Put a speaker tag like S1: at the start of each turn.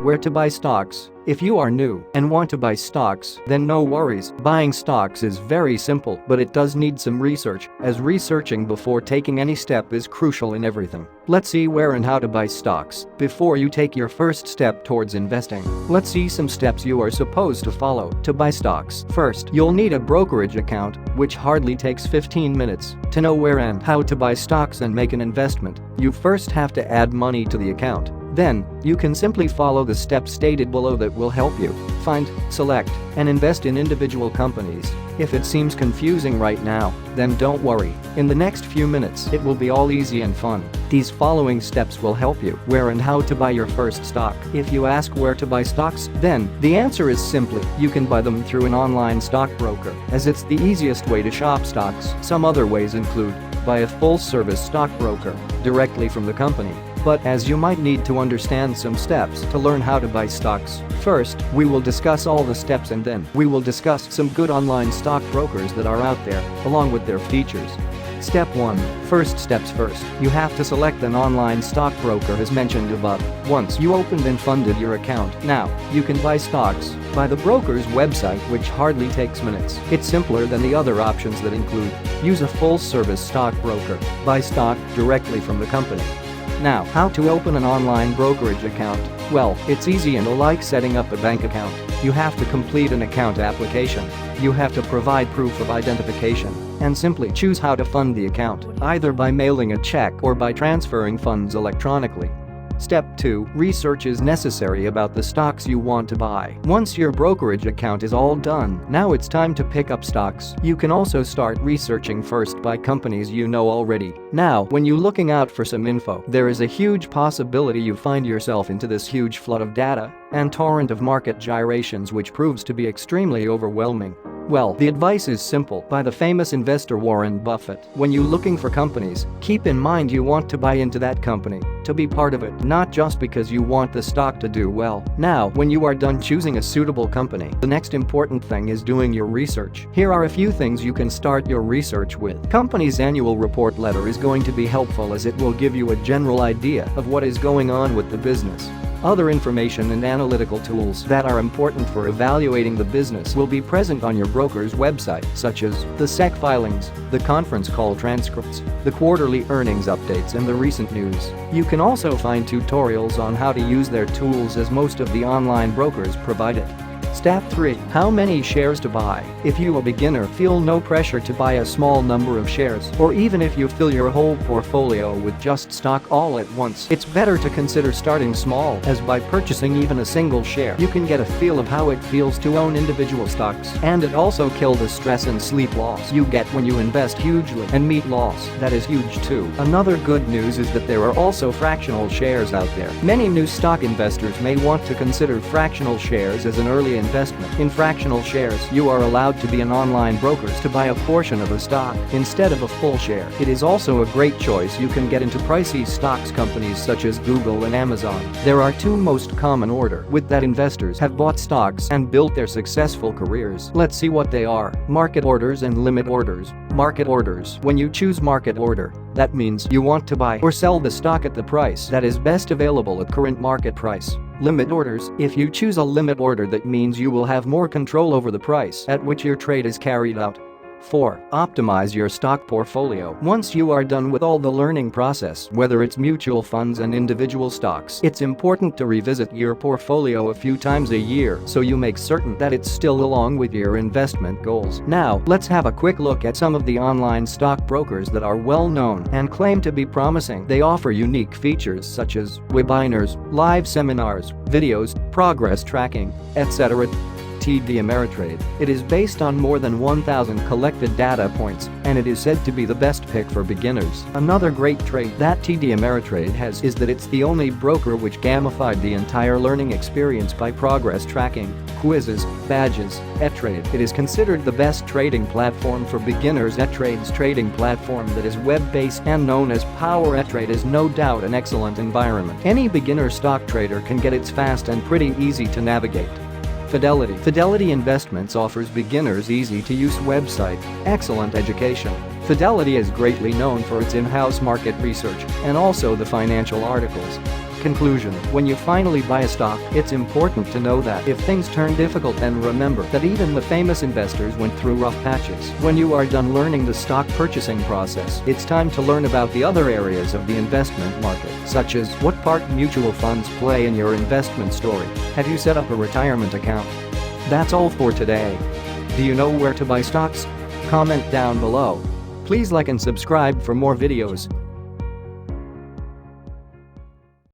S1: where to buy stocks. If you are new and want to buy stocks, then no worries. Buying stocks is very simple, but it does need some research, as researching before taking any step is crucial in everything. Let's see where and how to buy stocks before you take your first step towards investing. Let's see some steps you are supposed to follow to buy stocks. First, you'll need a brokerage account, which hardly takes 15 minutes. To know where and how to buy stocks and make an investment, you first have to add money to the account. Then, you can simply follow the steps stated below that will help you find, select, and invest in individual companies. If it seems confusing right now, then don't worry. In the next few minutes, it will be all easy and fun. These following steps will help you where and how to buy your first stock. If you ask where to buy stocks, then the answer is simply you can buy them through an online stockbroker, as it's the easiest way to shop stocks. Some other ways include buy a full-service stockbroker directly from the company. But as you might need to understand some steps to learn how to buy stocks. First, we will discuss all the steps and then we will discuss some good online stockbrokers that are out there, along with their features. Step 1. First steps first. You have to select an online stockbroker as mentioned above. Once you opened and funded your account, now you can buy stocks by the broker's website, which hardly takes minutes. It's simpler than the other options that include use a full-service stockbroker, buy stock directly from the company. Now, how to open an online brokerage account? Well, it's easy and like setting up a bank account. You have to complete an account application. You have to provide proof of identification and simply choose how to fund the account, either by mailing a check or by transferring funds electronically. Step 2. Research is necessary about the stocks you want to buy. Once your brokerage account is all done, now it's time to pick up stocks. You can also start researching first by companies you know already. Now, when you're looking out for some info, there is a huge possibility you find yourself into this huge flood of data and torrent of market gyrations, which proves to be extremely overwhelming. Well, the advice is simple. By the famous investor Warren Buffett, when you're looking for companies, keep in mind you want to buy into that company, to be part of it, not just because you want the stock to do well. Now, when you are done choosing a suitable company, the next important thing is doing your research. Here are a few things you can start your research with. Company's annual report letter is going to be helpful as it will give you a general idea of what is going on with the business. Other information and analytical tools that are important for evaluating the business will be present on your broker's website, such as the SEC filings, the conference call transcripts, the quarterly earnings updates, and the recent news. You can also find tutorials on how to use their tools, as most of the online brokers provide it. Step 3. How many shares to buy? If you, a beginner, feel no pressure to buy a small number of shares, or even if you fill your whole portfolio with just stock all at once, it's better to consider starting small, as by purchasing even a single share, you can get a feel of how it feels to own individual stocks, and it also kills the stress and sleep loss you get when you invest hugely and meet loss that is huge too. Another good news is that there are also fractional shares out there. Many new stock investors may want to consider fractional shares as an early investment. In fractional shares, you are allowed to be an online broker to buy a portion of a stock instead of a full share. It is also a great choice. You can get into pricey stocks companies such as Google and Amazon. There are two most common order with that investors have bought stocks and built their successful careers. Let's see what they are. Market orders and limit orders. Market orders. When you choose market order, that means you want to buy or sell the stock at the price that is best available at current market price. Limit orders. If you choose a limit order, that means you will have more control over the price at which your trade is carried out. 4. Optimize your stock portfolio. Once you are done with all the learning process, whether it's mutual funds and individual stocks, it's important to revisit your portfolio a few times a year so you make certain that it's still along with your investment goals. Now, let's have a quick look at some of the online stockbrokers that are well known and claim to be promising. They offer unique features such as webinars, live seminars, videos, progress tracking, etc. TD Ameritrade. It is based on more than 1,000 collected data points, and it is said to be the best pick for beginners. Another great trait that TD Ameritrade has is that it's the only broker which gamified the entire learning experience by progress tracking, quizzes, badges, E-Trade. It is considered the best trading platform for beginners. E-Trade's trading platform that is web-based and known as Power E-Trade is no doubt an excellent environment. Any beginner stock trader can get it fast and pretty easy to navigate. Fidelity. Fidelity Investments offers beginners easy-to-use website, excellent education. Fidelity is greatly known for its in-house market research and also the financial articles. Conclusion: when you finally buy a stock, it's important to know that if things turn difficult, then remember that even the famous investors went through rough patches. When you are done learning the stock purchasing process, it's time to learn about the other areas of the investment market, such as what part mutual funds play in your investment story. Have you set up a retirement account? That's all for today. Do you know where to buy stocks? Comment down below. Please like and subscribe for more videos.